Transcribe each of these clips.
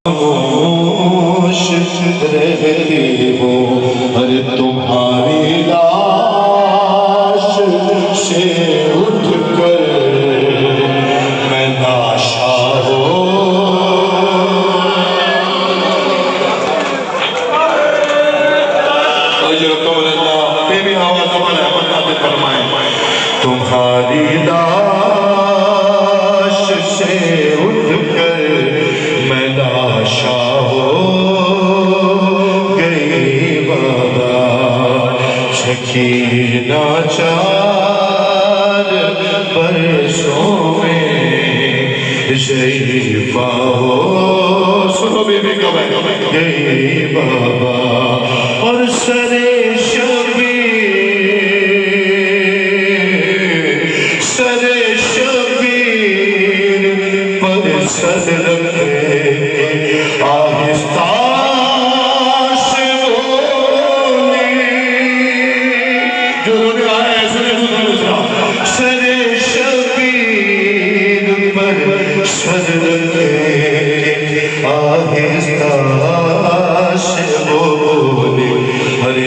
خاموش رہتی ہوں اور تمہاری لاش سے اٹھ کر میں لاشا تمہاری لاش سے اٹھ کر میں لاشا ہو گئی بابا سکینہ چار برسوں میں شیفا ہو سنو بی بی کب ہے گئی بابا اور سرے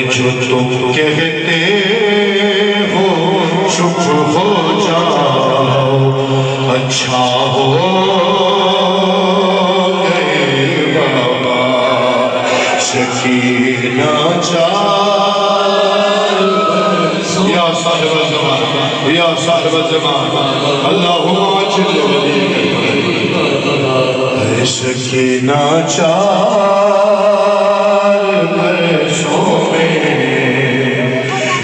جو تم کہتے ہو چپ ہو جاؤ اچھا ہو گئے بابا سکینہ چار یا صاحب الزمان یا صاحب الزمان اللہم اجل ولی سکینہ چار برسوں میں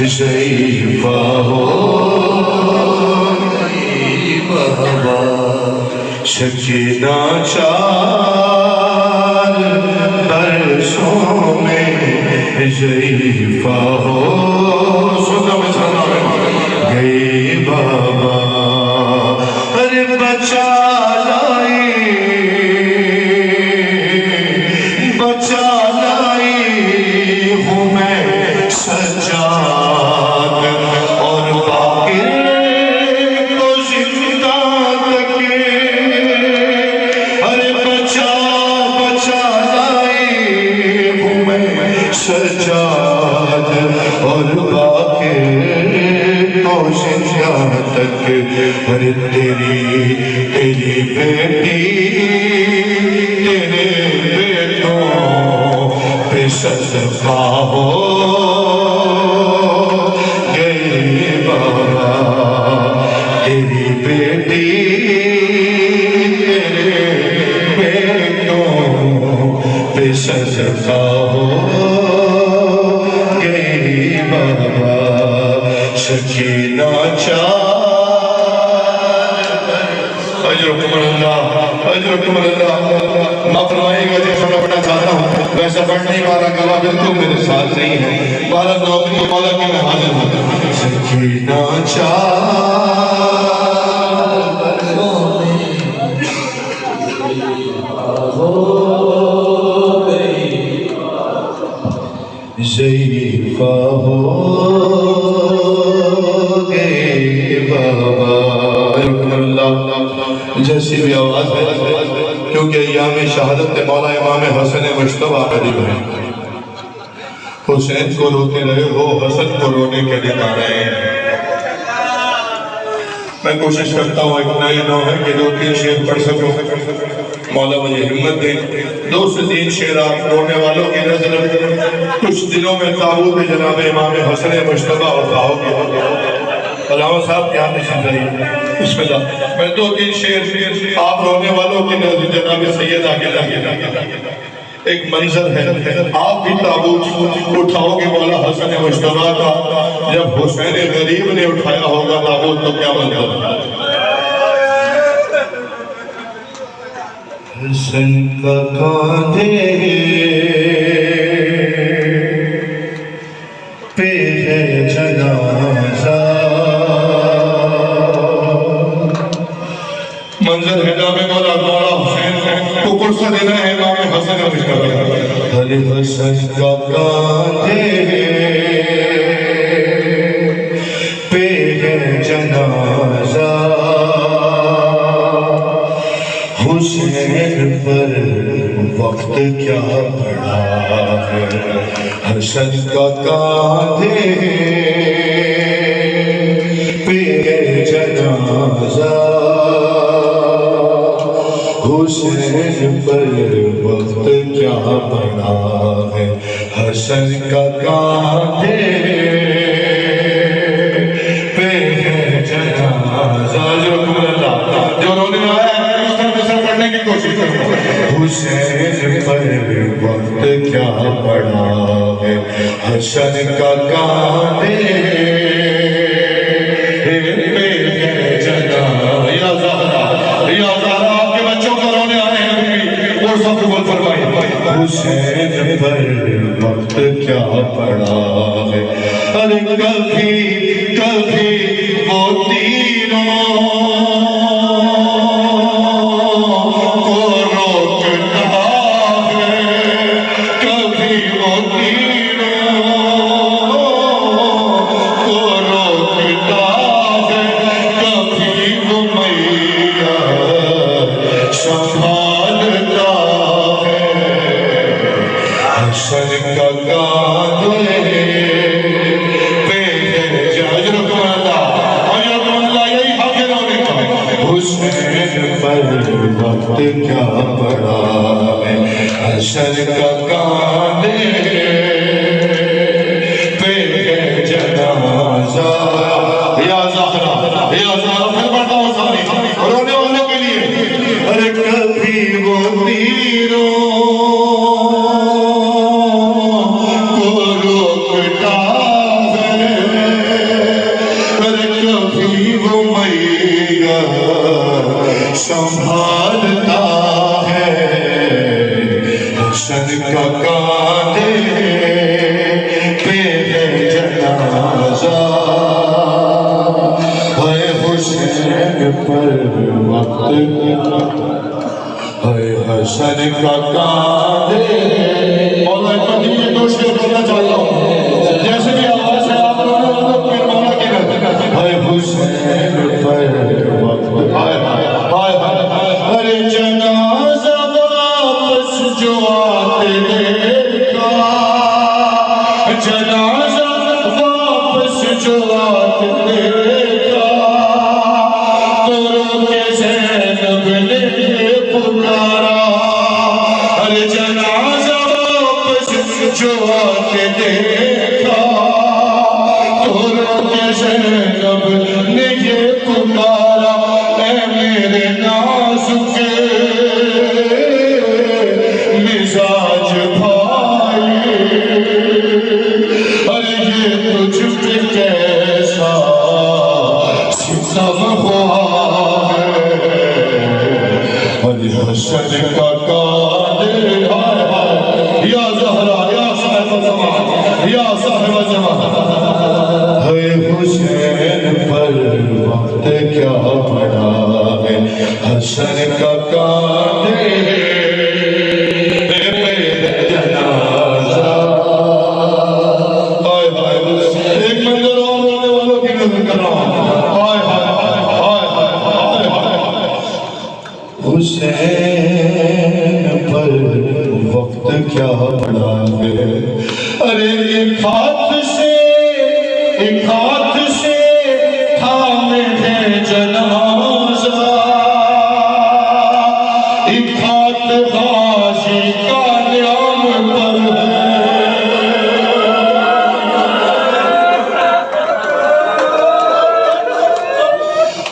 شیفا ہو گئی بابا سکینہ چار برسوں میں شیفا ہو گئی بابا ارے بچا تیری بیٹی تیرے بیٹوں پہ صدقہ ہو گئی بابا تیری بیٹی تیرے بیٹوں پہ صدقہ ہو گئی بابا سکینہ چار اجرکم اللہ میں فرمائے گا جیسا میں پڑھنا چاہتا ہوں ویسا پڑھ نہیں پا رہا گواہ بالکل میرے ساتھ نہیں ہے بارہ نوکری مولا کی میں حاضر ہوں سکینہ چار برسوں میں ہو گئی شیفا ہو گئی بابا جیسی بھی آواز ہے کیونکہ ایام شہادت مولا امام حسن مجتبی قریب ہے حسین کو روتے رہے ہو حسن کو رونے کے دن آ رہے ہیں میں کوشش کرتا ہوں اتنا ہی نہ ہے کہ 2-3 شعر پڑھ سکوں مولا مجھے ہمت دے 2 سے 3 شعر آپ رونے والوں کی نظر کچھ دنوں میں تابوت جناب امام حسن مجتبی اٹھاؤ گے علامہ صاحب کیا نشان رہی بسم اللہ میں 2-3 شعر آپ رونے والوں کی نظر جناب سید آگے ایک منظر ہے آپ بھی تابوت اٹھاؤ گے مولا حسن مجتبی کا جب حسین غریب نے اٹھایا ہوگا تابوت تو کیا منظر ہے حسن کا کاندھے پہ ہے جنازہ منظر ہے جناب مولا حسین کو قرصہ دینا ہے امام حسن مجتبی ہر حسن کا کاندھے پہ ہے جنازہ حسین پر کیا پڑا ہے حشر کا کاندھے پہ جنازہ حسین پر وقت کیا پڑا ہے حشر کا کاندھے پہ جنازہ جو رونے آیا ہے اس طرح سے پڑھنے کی کوشش کروں حسین پر وقت کیا پڑا ہے حشر کا کاندھے پہ جنازہ یا زہرا آپ کے بچوں کو رونے آئے ہیں اور سب قبول فرمائیں حسین پر وقت کیا پڑا ہے ارے کبھی وہ تیروں کو روکتا ہے کبھی وہ تیروں کو روکتا ہے کبھی وہ میاں سنبھالتا ہے حشر کا کاندھے پہ حسین پر وقت کیا پڑا ہے حشر کا کاندھے پہ جنازہ یا زہرا پھر پڑھتا ہوں ساری رونے والوں کے لیے ارے کبھی وہ تیروں کو روکتا ہے ارے کبھی وہ میاں سنبھالتا ہے حشر کا کاندھے پہ جنازہ ہے حسین پر وقت ہے حشر کا کاندھے مولا ایک یہ دو شعر پڑھنا چاہتا ہوں جیسے بھی آواز ہے آپ رونے والوں پھر مولا کی رہتے ہے حسین پر وقت ارے جنازہ واپس جو آتے دیکھا جنازہ واپس جو آتے دیکھا تو رو کے زینب نے پکارا ارے جنازہ واپس جو آتے دیکھا تو رو کے زینب نے یہ پکارا اے میرے نازک مزاج بھائی ارے یہ تجھ پہ کیسا ستم ہوا ہے ارے حشر کا کاندھے یا زہرا یا صاحب زمان یا صاحب زمان ہے حسین پر وقت کیا پڑا ہے حشر کا کاندھے پہ جنازہ ایک منظر اور رونے والوں کی نظر کر رہا ہوں حسین پر وقت کیا پڑا ہے ارے ایک ہاتھ سے تھامے ہے جنازہ ایک ہاتھ غازی کا نیام پر ہے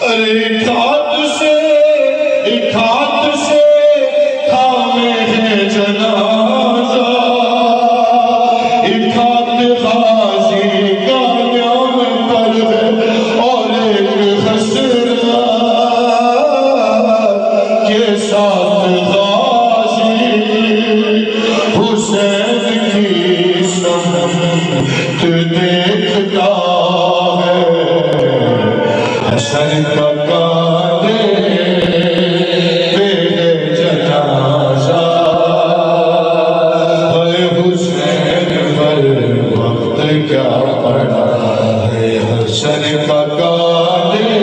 ارے ایک ہاتھ سے تھامے ہے جنازہ ایک ہاتھ غازی کا نیام پر ہے اور ایک حسرت کے ساتھ غازی حسین کی سمت دیکھتا ہے حشر کا کاندھے پہ جنازہ ہے حسین پر وقت کیا پڑا ہے حشر کا کاندھے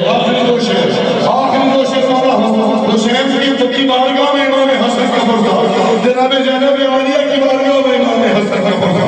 آخری دو شعر حسین کی کی بارگاہ میں امام حسن کا پردہ، جناب زینب عالیہ کی بارگاہ میں امام حسن کا پردہ.